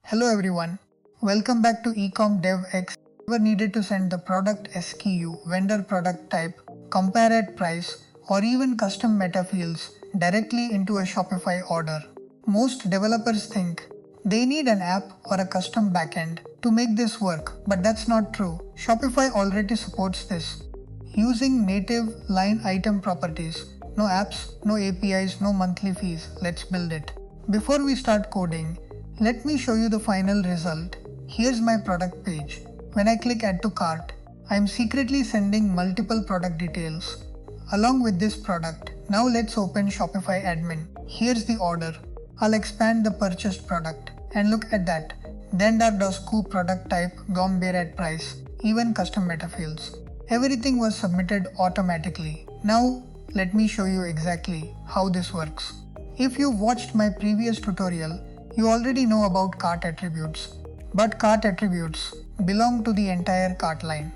Hello everyone, welcome back to EcomDevX. Ever needed to send the product SKU, vendor product type, compare at price, or even custom meta fields directly into a Shopify order? Most developers think they need an app or a custom backend to make this work, but that's not true. Shopify already supports this. Using native line item properties, no apps, no APIs, no monthly fees. Let's build it. Before we start coding, let me show you the final result. Here's my product page. When I click add to cart, I'm secretly sending multiple product details along with this product. Now let's open Shopify Admin. Here's the order. I'll expand the purchased product and look at that. Dendar.SKU product type, Gombear at price, even custom meta fields. Everything was submitted automatically. Now let me show you exactly how this works. If you've watched my previous tutorial, you already know about cart attributes, but cart attributes belong to the entire cart line.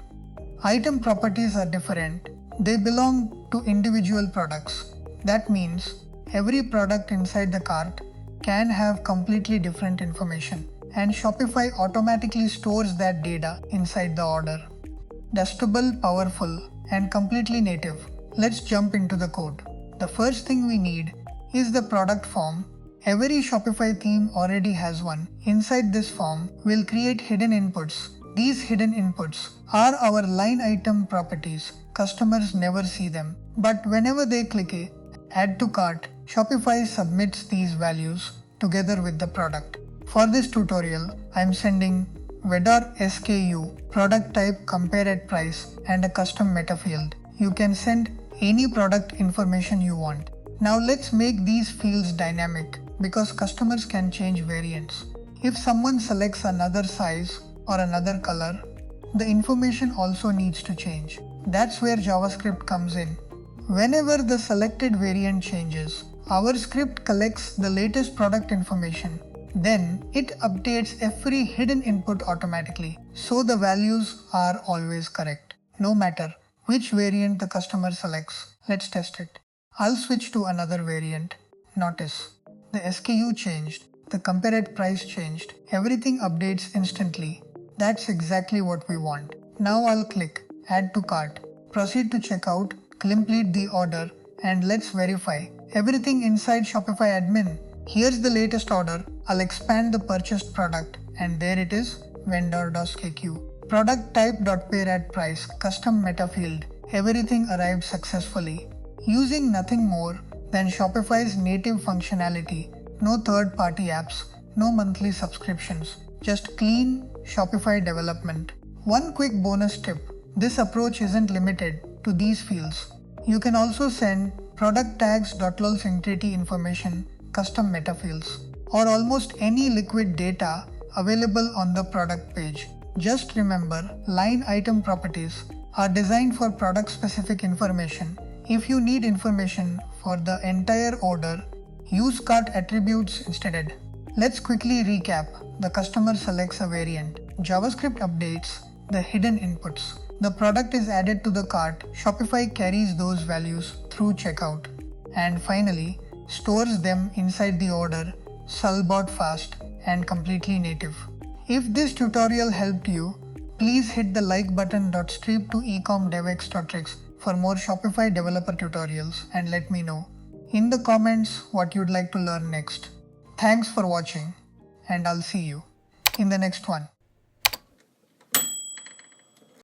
Item properties are different. They belong to individual products. That means every product inside the cart can have completely different information, and Shopify automatically stores that data inside the order. Testable, powerful, and completely native. Let's jump into the code. The first thing we need is the product form. Every Shopify theme already has one. Inside this form, we'll create hidden inputs. These hidden inputs are our line item properties. Customers never see them, but whenever they click add to cart, Shopify submits these values together with the product. For this tutorial, I'm sending vendor SKU, product type, compare at price, and a custom meta field. You can send any product information you want. Now let's make these fields dynamic, because customers can change variants. If someone selects another size or another color, the information also needs to change. That's where JavaScript comes in. Whenever the selected variant changes, our script collects the latest product information. Then it updates every hidden input automatically, so the values are always correct, no matter which variant the customer selects. Let's test it. I'll switch to another variant. Notice, the SKU changed, the compare at price changed, everything updates instantly. That's exactly what we want. Now I'll click add to cart, proceed to checkout, complete the order, and let's verify everything inside Shopify Admin. Here's the latest order. I'll expand the purchased product, and there it is, vendor.SKU. Product type.pair at price, custom meta field. Everything arrived successfully. Using nothing more than Shopify's native functionality, no third-party apps, no monthly subscriptions, just clean Shopify development. One quick bonus tip, this approach isn't limited to these fields. You can also send product tags.lol entity information, custom meta fields, or almost any liquid data available on the product page. Just remember, line item properties are designed for product-specific information. If you need information for the entire order, use cart attributes instead. Let's quickly recap. The customer selects a variant. JavaScript updates the hidden inputs. The product is added to the cart. Shopify carries those values through checkout. And finally, stores them inside the order, Sulbot fast and completely native. If this tutorial helped you, please hit the like button. Stream to EcomDevX.tricks for more Shopify developer tutorials, and let me know in the comments what you'd like to learn next. Thanks for watching, and I'll see you in the next one.